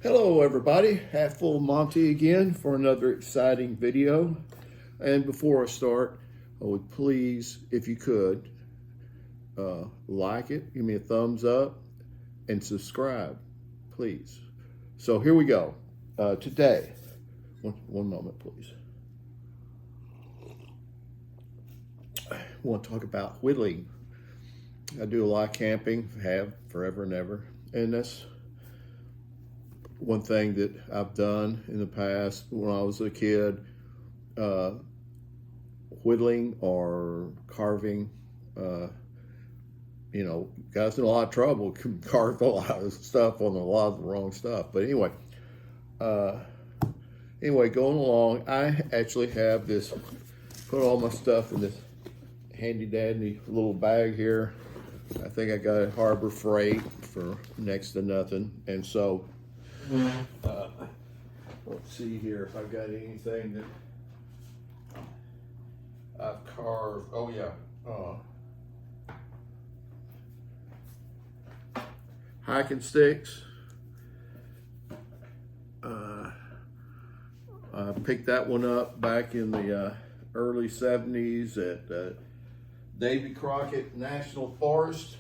Hello everybody, Half Full Monty again for another exciting video. And before I start, I would please, if you could, like it, give me a thumbs up, and subscribe, please. So here we go. Today, one moment please. I want to talk about whittling. I do a lot of camping, have forever and ever, and that's one thing that I've done in the past when I was a kid, whittling or carving. Guys in a lot of trouble, can carve a lot of stuff on a lot of the wrong stuff. But anyway, going along, I actually have this, put all my stuff in this handy dandy little bag here. I think I got it Harbor Freight for next to nothing. And so, let's see here if I've got anything that I've carved. Oh yeah, hiking sticks. I picked that one up back in the early 70s at Davy Crockett National Forest.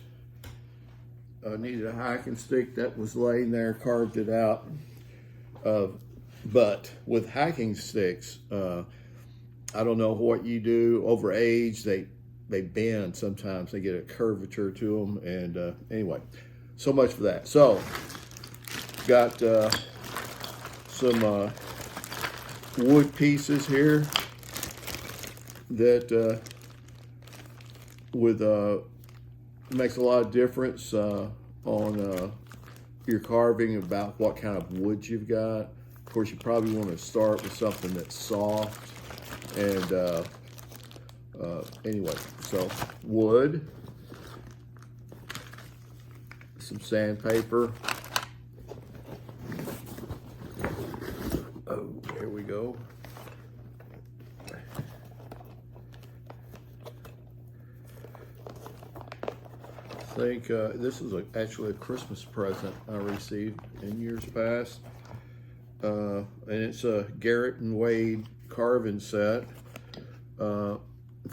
Needed a hiking stick that was laying there, carved it out. But with hiking sticks, I don't know what you do. Over age, they bend sometimes. They get a curvature to them. And anyway, so much for that. So, got some wood pieces here that makes a lot of difference on your carving about what kind of wood you've got. Of course, you probably want to start with something that's soft. And anyway, so wood, some sandpaper. Oh, here we go. I think this is actually a Christmas present I received in years past. And it's a Garrett and Wade carving set. I've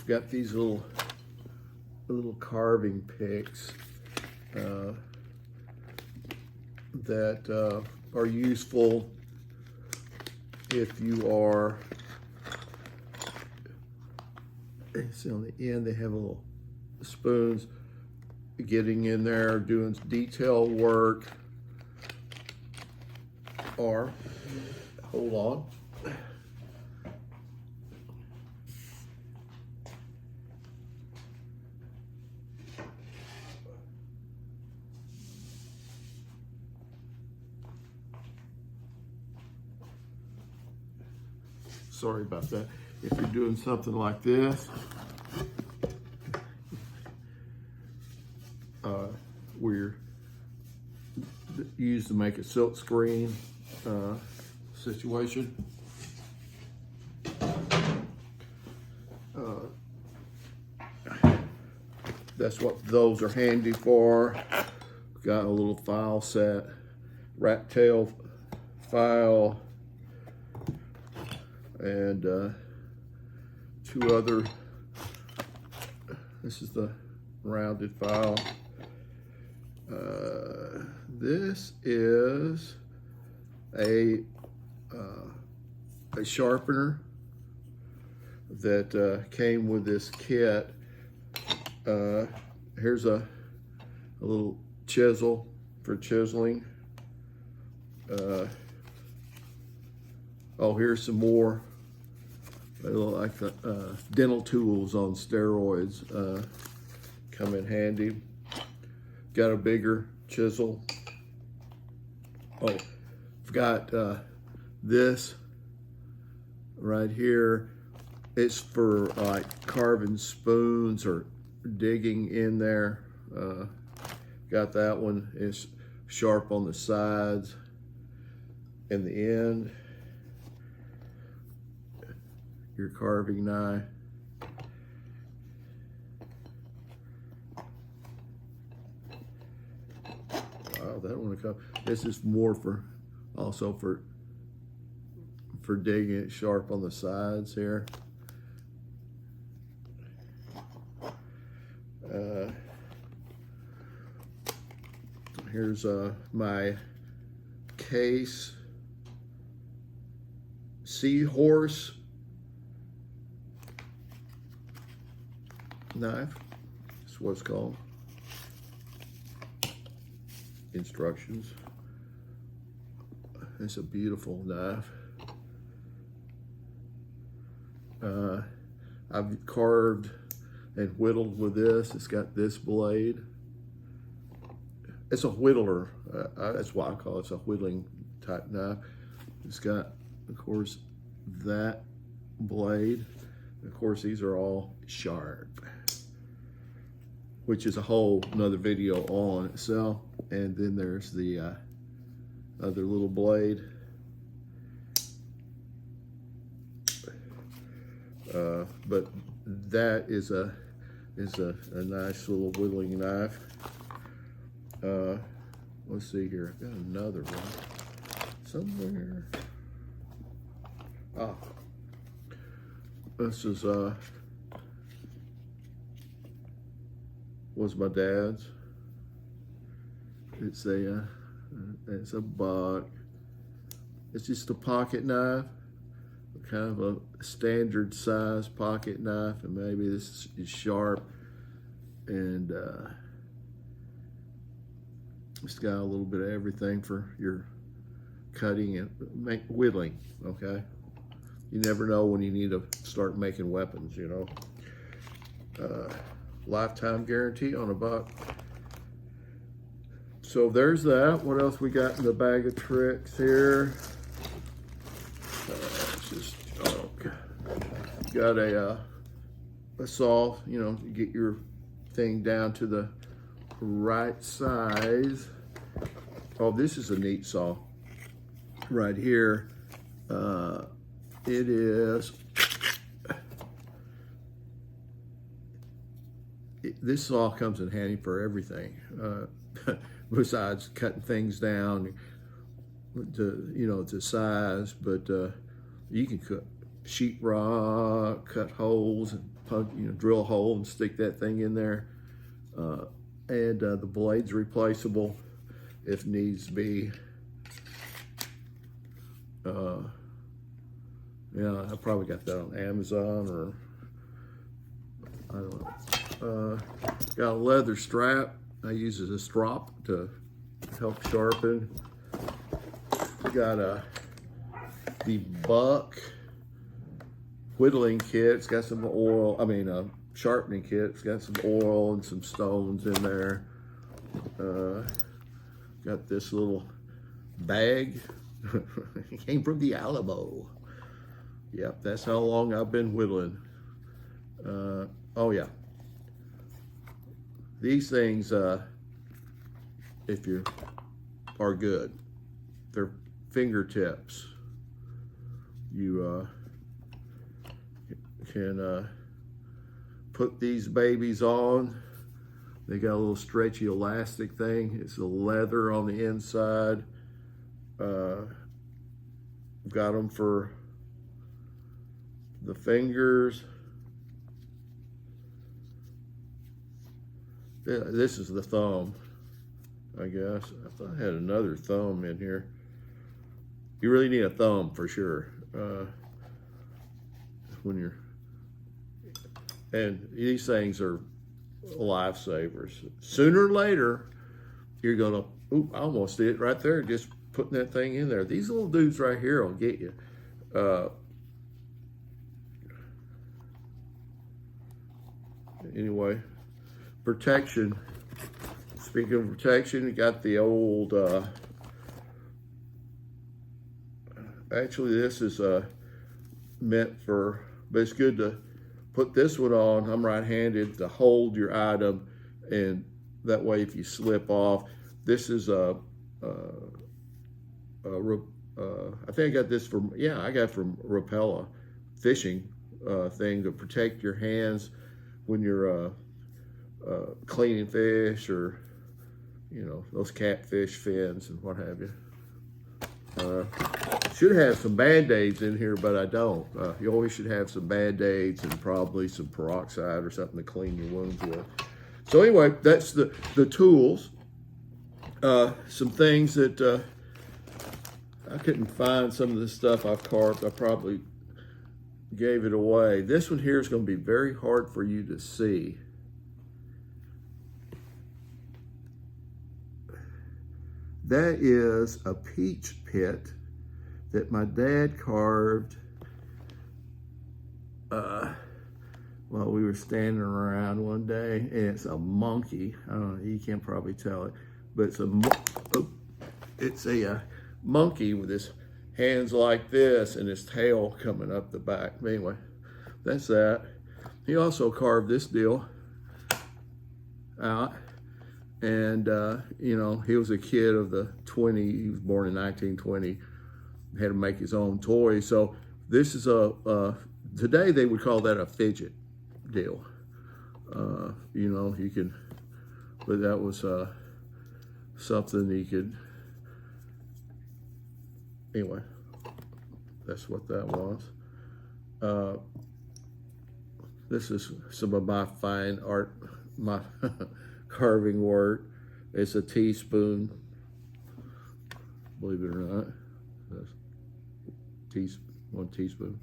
got these little carving picks that are useful if you are, see on the end they have little spoons, getting in there, doing detail work, or, hold on. Sorry about that. If you're doing something like this, we're used to make a silk screen situation. That's what those are handy for. Got a little file set, rat tail file, and two other. This is the rounded file. This is a sharpener that came with this kit. Here's a little chisel for chiseling. Oh, here's some more. They look like the dental tools on steroids. Come in handy. Got a bigger chisel. Oh, I've got this right here. It's for like carving spoons or digging in there. Got that one. It's sharp on the sides and the end. Your carving knife. Wow, that one come. This is more for Also for digging it sharp on the sides here. Here's my case seahorse knife. That's what it's called. Instructions. It's a beautiful knife. I've carved and whittled with this. It's got this blade. It's a whittler. That's why I call it. It's a whittling type knife. It's got, of course, that blade. Of course, these are all sharp, which is a whole another video on itself. And then there's the other little blade. But that is a nice little whittling knife. Let's see here. I've got another one somewhere. Ah, this is was my dad's. It's a buck. It's just a pocket knife, kind of a standard size pocket knife, and maybe this is sharp, and it's got a little bit of everything for your cutting and whittling. Okay, you never know when you need to start making weapons. You know, lifetime guarantee on a buck. So there's that. What else we got in the bag of tricks here? It's just got a saw. You know, to get your thing down to the right size. Oh, this is a neat saw right here. It is. This saw comes in handy for everything. Besides cutting things down to size, but you can cut sheetrock, cut holes, and drill a hole and stick that thing in there. And the blade's replaceable if needs be. Yeah, I probably got that on Amazon, or I don't know. Got a leather strap. I use it as a strop to help sharpen. Got the buck whittling kit. It's got some oil. Sharpening kit. It's got some oil and some stones in there. Got this little bag. It came from the Alamo. Yep, that's how long I've been whittling. Oh yeah. These things, if you are good, they're fingertips. You can put these babies on. They got a little stretchy elastic thing. It's the leather on the inside. Got them for the fingers. Yeah, this is the thumb, I guess. I thought I had another thumb in here. You really need a thumb for sure. And these things are lifesavers. Sooner or later, you're gonna, oop, I almost did it right there, just putting that thing in there. These little dudes right here will get you. Anyway, protection. Speaking of protection, you got the old, actually this is meant for, but it's good to put this one on. I'm right-handed, to hold your item, and that way if you slip off, this is I think I got this from, yeah, I got from Rapella fishing thing to protect your hands when you're cleaning fish, or those catfish fins and what have you. Should have some Band-Aids in here, but I don't. You always should have some Band-Aids and probably some peroxide or something to clean your wounds with. So anyway, that's the tools. Some things that I couldn't find. Some of the stuff I've carved, I probably gave it away. This one here is going to be very hard for you to see. That is a peach pit that my dad carved while we were standing around one day, and it's a monkey. I don't know, you can't probably tell it, but it's a monkey with his hands like this and his tail coming up the back. But anyway, that's that. He also carved this deal out. And, you know, he was a kid of the 20, he was born in 1920, had to make his own toys. So this is today they would call that a fidget deal. You know, you could, but that was something he could, anyway, that's what that was. This is some of my fine art, my carving work. It's a teaspoon, believe it or not. That's 1 teaspoon.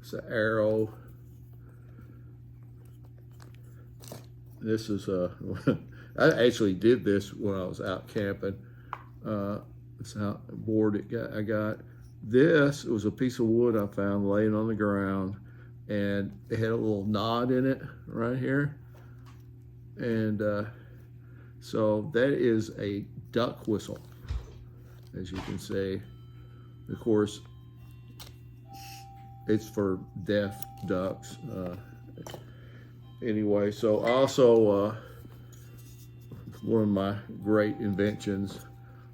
It's an arrow. This is I actually did this when I was out camping. It's how bored I got. This was a piece of wood I found laying on the ground, and it had a little knot in it right here. And so that is a duck whistle, as you can see. Of course, it's for deaf ducks. Anyway, so also one of my great inventions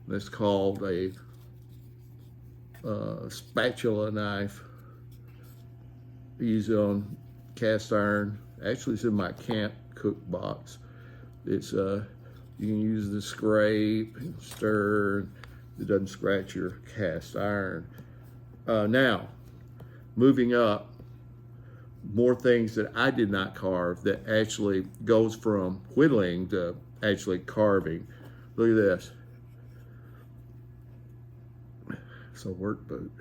that's called a spatula knife. I use it on cast iron. Actually, it's in my camp cook box. It's you can use the scrape and stir. It doesn't scratch your cast iron. Now, moving up, more things that I did not carve that actually goes from whittling to actually carving. Look at this. It's a work boot.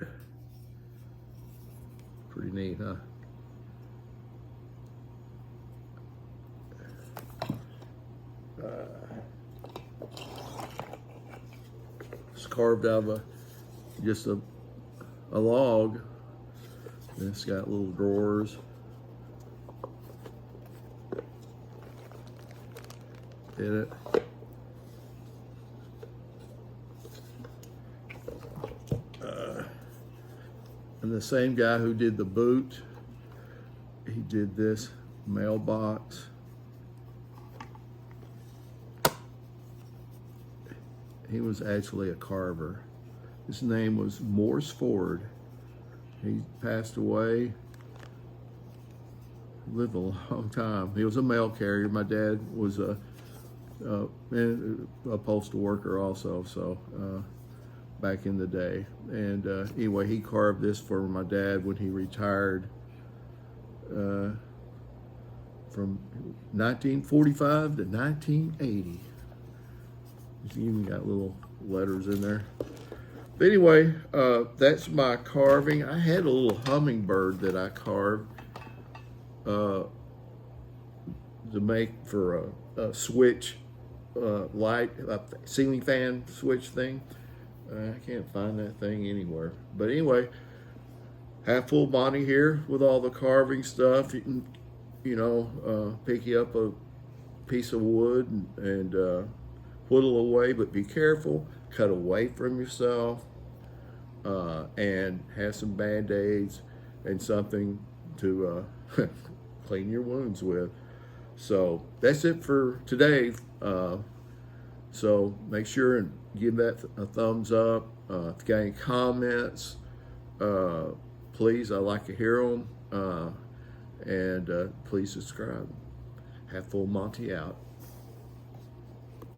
Pretty neat, huh? It's carved out of just a log. And it's got little drawers. In it. And the same guy who did the boot, he did this mailbox. He was actually a carver. His name was Morse Ford. He passed away, lived a long time. He was a mail carrier. My dad was a postal worker also, so back in the day. And anyway, he carved this for my dad when he retired from 1945 to 1980. It's even got little letters in there. But anyway, that's my carving. I had a little hummingbird that I carved to make for a switch light, a ceiling fan switch thing. I can't find that thing anywhere. But anyway, half full body here with all the carving stuff. You can, you know, pick you up a piece of wood and whittle away, but be careful, cut away from yourself, and have some Band-Aids and something to clean your wounds with. So that's it for today. So make sure and give that a thumbs up. If you got any comments, please, I like to hear them. And please subscribe. Half Full Monty out.